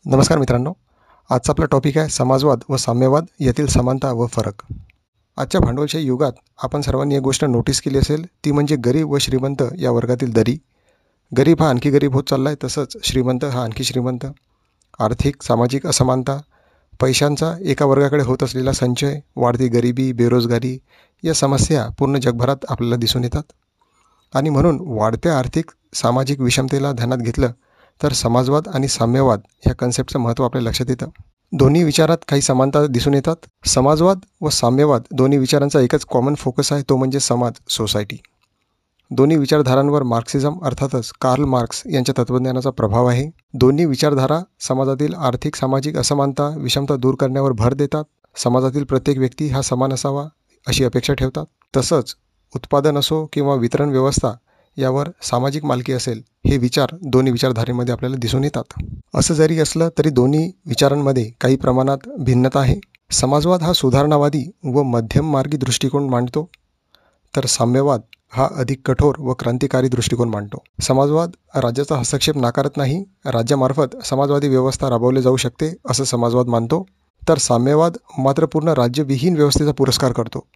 नमस्कार मित्रांनो. आजचा आपला टॉपिक आहे समाजवाद व साम्यवाद यातील समानता व फरक. आजच्या भांडवलशाही युगात आपण सर्वांनी एक गोष्ट नोटीस केली असेल, ती म्हणजे गरीब व श्रीमंत या वर्गातील दरी. गरीब हा आणखी गरीब होत चालला आहे, तसंच श्रीमंत हा आणखी श्रीमंत. आर्थिक सामाजिक असमानता, पैशांचा एका वर्गाकडे होत असलेला संचय, वाढती गरिबी, बेरोजगारी या समस्या पूर्ण जगभरात आपल्याला दिसून येतात. आणि म्हणून वाढत्या आर्थिक सामाजिक विषमतेला ध्यानात घेतलं तर समाजवाद आणि साम्यवाद ह्या कन्सेप्टचं महत्त्व आपल्या लक्षात येतं. दोन्ही विचारात काही समानता दिसून येतात. समाजवाद व साम्यवाद दोन्ही विचारांचा एकच कॉमन फोकस आहे, तो म्हणजे समाज, सोसायटी. दोन्ही विचारधारांवर मार्क्सिझम अर्थातच कार्ल मार्क्स यांच्या तत्त्वज्ञानाचा प्रभाव आहे. दोन्ही विचारधारा समाजातील आर्थिक सामाजिक असमानता विषमता दूर करण्यावर भर देतात. समाजातील प्रत्येक व्यक्ती हा समान असावा अशी अपेक्षा ठेवतात. तसंच उत्पादन असो किंवा वितरण व्यवस्था यावर सामाजिक मालकी असेल, हे विचार दोन्ही विचारधारेमध्ये आपल्याला दिसून येतात. असं जरी असलं तरी दोन्ही विचारांमध्ये काही प्रमाणात भिन्नता आहे. समाजवाद हा सुधारणावादी व मध्यममार्गी दृष्टिकोन मांडतो, तर साम्यवाद हा अधिक कठोर व क्रांतिकारी दृष्टिकोन मांडतो. समाजवाद राज्याचा हस्तक्षेप नाकारत नाही, राज्यामार्फत समाजवादी व्यवस्था राबवली जाऊ शकते असं समाजवाद मानतो. तर साम्यवाद मात्र पूर्ण राज्यविहीन व्यवस्थेचा पुरस्कार करतो.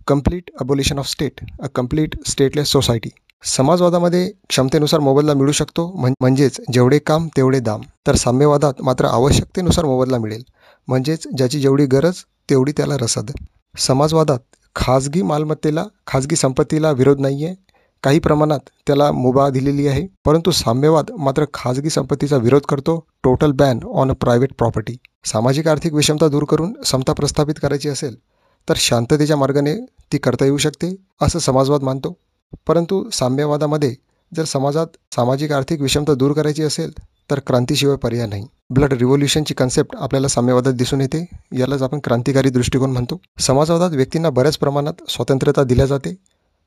Complete abolition of state, a complete stateless society. समाजवादामध्ये क्षमतेनुसार मोबदला मिळू शकतो, म्हणजेच जेवढे काम तेवढे दाम. तर साम्यवादात मात्र आवश्यकतेनुसार मोबदला मिळेल, म्हणजेच ज्याची जेवढी गरज तेवढी त्याला रसद. समाजवादात खाजगी मालमत्तेला, खाजगी संपत्तीला विरोध नाही आहे, काही प्रमाणात त्याला मुभा दिलेली आहे. परंतु साम्यवाद मात्र खाजगी संपत्तीचा विरोध करतो, total ban on a private property. सामाजिक आर्थिक विषमता दूर करून समता प्रस्थापित करायची असेल तर शांततेच्या मार्गाने ती करता येऊ शकते असं समाजवाद मानतो. परंतु साम्यवादामध्ये जर समाजात सामाजिक आर्थिक विषमता दूर करायची असेल तर क्रांतीशिवाय पर्याय नाही. ब्लड रिव्होल्युशनची कन्सेप्ट आपल्याला साम्यवादात दिसून येते. यालाच आपण क्रांतिकारी दृष्टिकोन म्हणतो. समाजवादात व्यक्तींना बऱ्याच प्रमाणात स्वातंत्र्यता दिल्या जाते,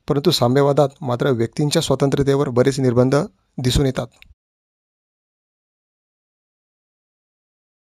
परंतु साम्यवादात मात्र व्यक्तींच्या स्वातंत्र्यतेवर बरेच निर्बंध दिसून येतात.